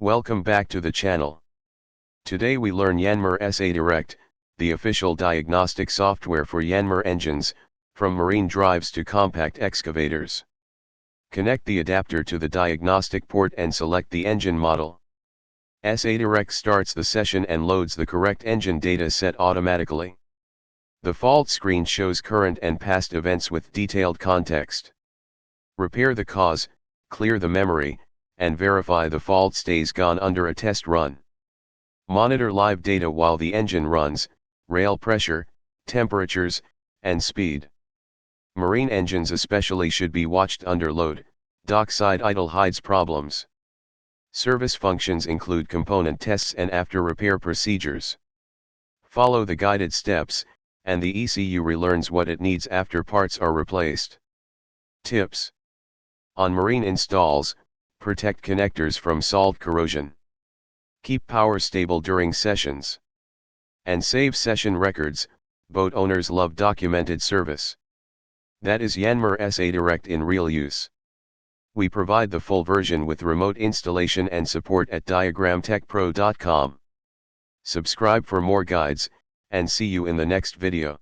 Welcome back to the channel. Today we learn Yanmar SA-Direct, the official diagnostic software for Yanmar engines, from marine drives to compact excavators. Connect the adapter to the diagnostic port and select the engine model. SA-Direct starts the session and loads the correct engine data set automatically. The fault screen shows current and past events with detailed context. Repair the cause, clear the memory, and verify the fault stays gone under a test run. Monitor live data while the engine runs, rail pressure, temperatures, and speed. Marine engines especially should be watched under load. Dockside idle hides problems. Service functions include component tests and after repair procedures. Follow the guided steps, and the ECU relearns what it needs after parts are replaced. Tips: on marine installs, protect connectors from salt corrosion. Keep power stable during sessions. And save session records. Boat owners love documented service. That is Yanmar SA-Direct in real use. We provide the full version with remote installation and support at diagramtechpro.com. Subscribe for more guides, and see you in the next video.